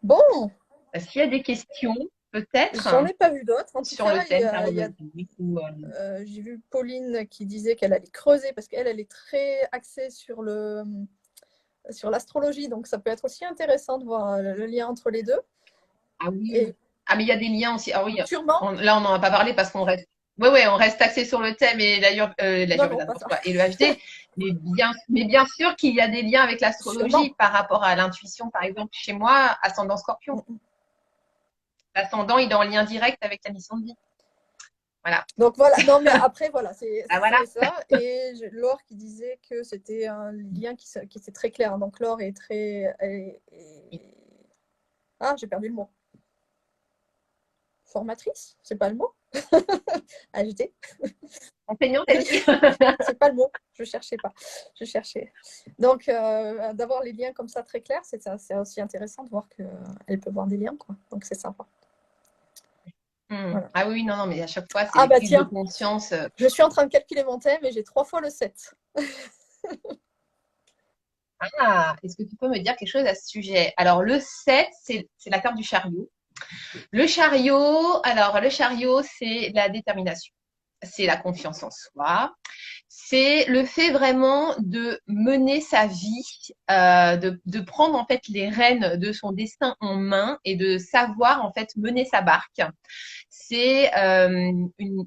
Bon. Est-ce qu'il y a des questions, peut-être? J'en ai pas vu d'autres. En tout sur cas, le thème j'ai vu Pauline qui disait qu'elle allait creuser parce qu'elle est très axée sur l'astrologie, donc ça peut être aussi intéressant de voir le lien entre les deux. Ah oui. Mais il y a des liens aussi. Ah oui. Sûrement. Là, on n'en a pas parlé parce qu'on reste. Oui, on reste axé sur le thème et et le HD. Mais bien sûr qu'il y a des liens avec l'astrologie par rapport à l'intuition, par exemple, chez moi, ascendant Scorpion. L'ascendant, il est en lien direct avec la mission de vie. Voilà. Donc voilà, non mais après voilà, c'est voilà. ça. Et Laure qui disait que c'était un lien qui était très clair. Donc Laure est très... Ah, j'ai perdu le mot. Formatrice, c'est pas le mot. HD. Enseignante, c'est pas le mot, je cherchais pas. Je cherchais. Donc d'avoir les liens comme ça très clairs, c'est aussi intéressant de voir qu'elle peut voir des liens, quoi. Donc c'est sympa. Voilà. Ah oui, non, mais à chaque fois, c'est prise de conscience. Je suis en train de calculer mon thème et j'ai 3 fois le 7. Est-ce que tu peux me dire quelque chose à ce sujet? Alors, le 7, c'est la carte du chariot. Le chariot, c'est la détermination. C'est la confiance en soi. C'est le fait vraiment de mener sa vie, de prendre en fait les rênes de son destin en main et de savoir en fait mener sa barque. C'est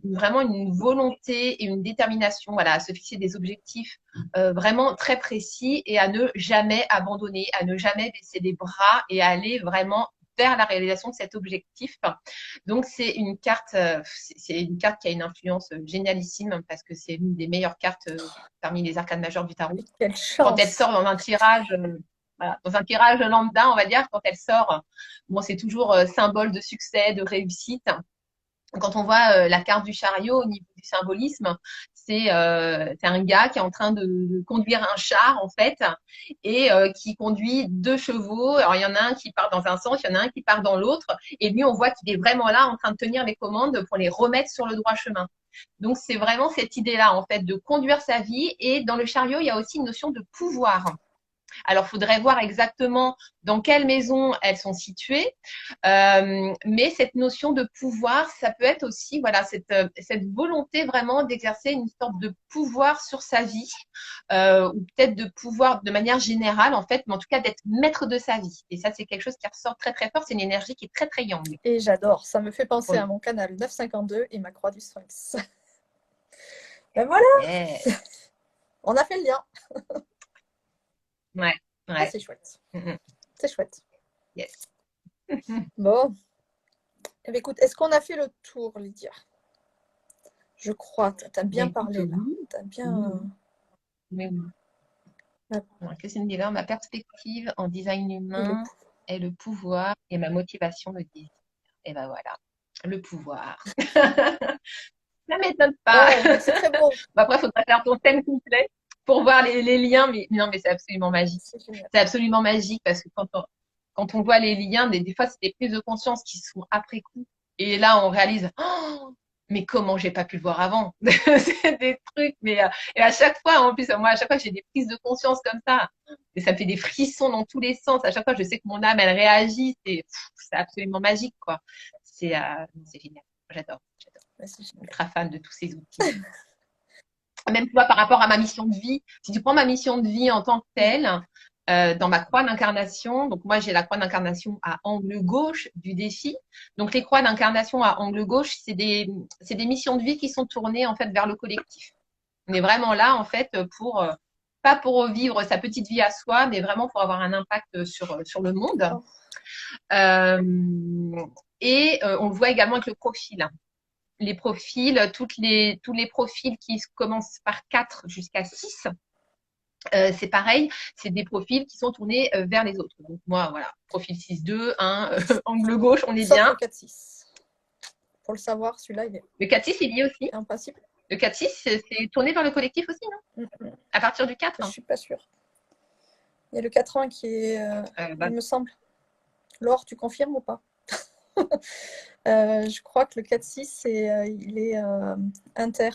vraiment une volonté et une détermination, voilà, à se fixer des objectifs vraiment très précis et à ne jamais abandonner, à ne jamais baisser les bras et à aller vraiment vers la réalisation de cet objectif. Donc c'est une carte qui a une influence génialissime parce que c'est une des meilleures cartes parmi les arcanes majeures du tarot. Quelle chance. Quand elle sort dans un tirage dans un tirage lambda, on va dire, quand elle sort, bon, c'est toujours symbole de succès, de réussite. Quand on voit la carte du chariot au niveau du symbolisme, c'est un gars qui est en train de conduire un char en fait et qui conduit 2 chevaux. Alors il y en a un qui part dans un sens, il y en a un qui part dans l'autre et lui on voit qu'il est vraiment là en train de tenir les commandes pour les remettre sur le droit chemin. Donc c'est vraiment cette idée-là en fait de conduire sa vie et dans le chariot il y a aussi une notion de pouvoir. Alors, il faudrait voir exactement dans quelle maison elles sont situées. Mais cette notion de pouvoir, ça peut être aussi voilà, cette volonté vraiment d'exercer une sorte de pouvoir sur sa vie, ou peut-être de pouvoir de manière générale, en fait, mais en tout cas d'être maître de sa vie. Et ça, c'est quelque chose qui ressort très, très fort. C'est une énergie qui est très, très yang. Et j'adore. Ça me fait penser à mon canal 952 et ma croix du Sphinx. Ben voilà. Yeah. On a fait le lien. Ouais. Ah, c'est chouette. C'est chouette. Yes. Bon. Eh bien, écoute, est-ce qu'on a fait le tour, Lydia? Je crois. Tu as bien parlé, là. Tu as bien... Oui. Christine Dever, ma perspective en design humain est le pouvoir et ma motivation le désir. Et ben voilà, le pouvoir. Ça ne m'étonne pas. Oh, c'est très beau. Après, il faudra faire ton thème complet pour voir les liens, mais non, mais c'est absolument magique. C'est absolument magique parce que quand on voit les liens, des fois, c'est des prises de conscience qui sont après coup. Et là, on réalise, oh, mais comment j'ai pas pu le voir avant? C'est des trucs, mais et à chaque fois, en plus, moi, à chaque fois, j'ai des prises de conscience comme ça. Et ça me fait des frissons dans tous les sens. À chaque fois, je sais que mon âme, elle réagit. C'est absolument magique, quoi. C'est génial. J'adore. Je suis ultra fan de tous ces outils. Même tu vois, par rapport à ma mission de vie, si tu prends ma mission de vie en tant que telle, dans ma croix d'incarnation. Donc moi, j'ai la croix d'incarnation à angle gauche du défi. Donc les croix d'incarnation à angle gauche, c'est des missions de vie qui sont tournées en fait vers le collectif. On est vraiment là en fait pour pas pour vivre sa petite vie à soi, mais vraiment pour avoir un impact sur le monde. Oh. On le voit également avec le profil. Les profils, tous les profils qui commencent par 4 jusqu'à 6, c'est pareil, c'est des profils qui sont tournés vers les autres. Donc moi, voilà, profil 6-2, 1, angle gauche, on est Sauf bien. le 4-6. Pour le savoir, celui-là, il est. Le 4-6, il y est aussi. En principe. Le 4-6, c'est tourné vers le collectif aussi, non? À partir du 4? Je ne suis pas sûre. Il y a le 4-1 qui est, il me semble. Laure, tu confirmes ou pas? Je crois que le 4-6, il est inter,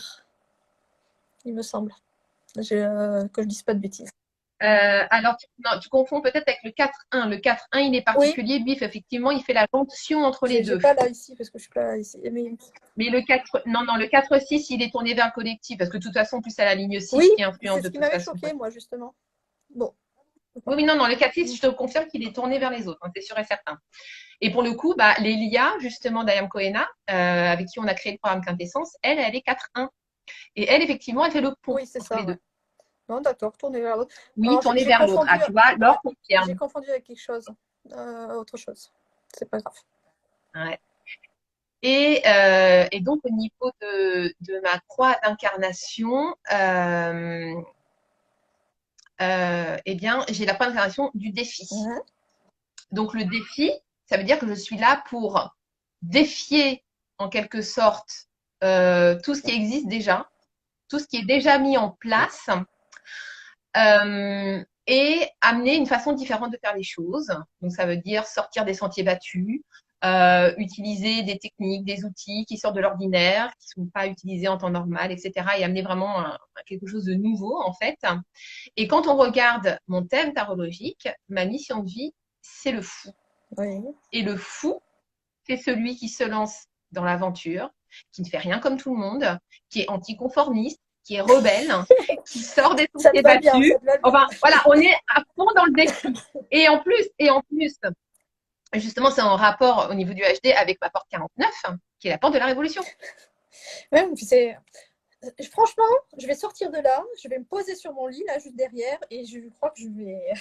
il me semble. Que je dise pas de bêtises. Alors, tu confonds peut-être avec le 4-1. Le 4-1, il est particulier. Oui. Bif, effectivement, il fait la jonction entre les deux. Je n'ai pas là ici, parce que je suis pas là ici. Mais le 4, non, le 4-6, il est tourné vers le collectif, parce que de toute façon, plus à la ligne 6 oui, qui influence de toute façon. Oui, c'est ce qui m'avait choqué, moi, justement. Bon. Oui, non, le 4-6, je te confirme qu'il est tourné vers les autres, hein, c'est sûr et certain. Et pour le coup, Lélia, justement, d'Ayam Coena, avec qui on a créé le programme Quintessence, elle est 4-1. Et elle, effectivement, elle fait le pont entre les deux. Non, d'accord, tourner vers l'autre. Oui, tourner vers l'autre. Ah, tu vois, Laure confirme. J'ai confondu avec quelque chose, autre chose. C'est pas grave. Ouais. Et donc, au niveau de ma croix d'incarnation, eh bien, j'ai la croix d'incarnation du défi. Donc, le défi, ça veut dire que je suis là pour défier, en quelque sorte, tout ce qui existe déjà, tout ce qui est déjà mis en place, et amener une façon différente de faire les choses. Donc, ça veut dire sortir des sentiers battus, utiliser des techniques, des outils qui sortent de l'ordinaire, qui ne sont pas utilisés en temps normal, etc. Et amener vraiment quelque chose de nouveau, en fait. Et quand on regarde mon thème tarologique, ma mission de vie, c'est le fou. Oui. Et le fou, c'est celui qui se lance dans l'aventure, qui ne fait rien comme tout le monde, qui est anticonformiste, qui est rebelle, qui sort des sentiers battus. Enfin, voilà, on est à fond dans le défi. Et en plus, justement, c'est en rapport au niveau du HD avec ma porte 49, qui est la porte de la révolution. Ouais, franchement, je vais sortir de là, je vais me poser sur mon lit, là, juste derrière, et je crois que je vais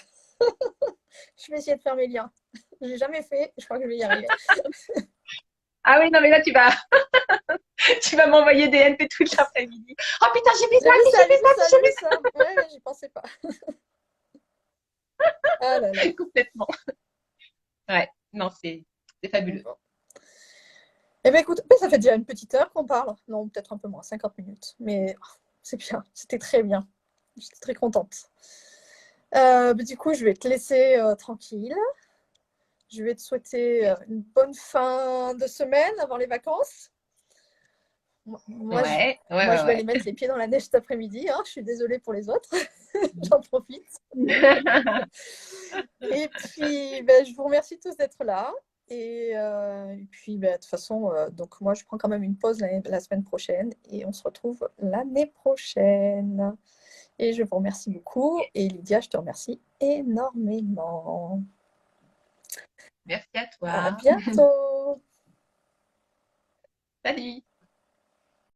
essayer de faire mes liens. Je l'ai jamais fait, je crois que je vais y arriver. Ah oui, non, mais là, tu vas m'envoyer des NP toute l'après-midi. Oh putain, j'ai vu ça. Ouais, j'y pensais pas. Ah là là. Complètement. Ouais, non, c'est fabuleux. Eh bien, écoute, ça fait déjà une petite heure qu'on parle. Non, peut-être un peu moins, 50 minutes. Mais c'est bien, c'était très bien. J'étais très contente. Du coup, je vais te laisser tranquille. Je vais te souhaiter une bonne fin de semaine avant les vacances. Moi, je vais aller mettre les pieds dans la neige cet après-midi. Hein. Je suis désolée pour les autres. J'en profite. Et puis, je vous remercie tous d'être là. Et puis, de toute façon, donc moi, je prends quand même une pause la semaine prochaine. Et on se retrouve l'année prochaine. Et je vous remercie beaucoup. Et Lydia, je te remercie énormément. Merci à toi. À bientôt. Salut.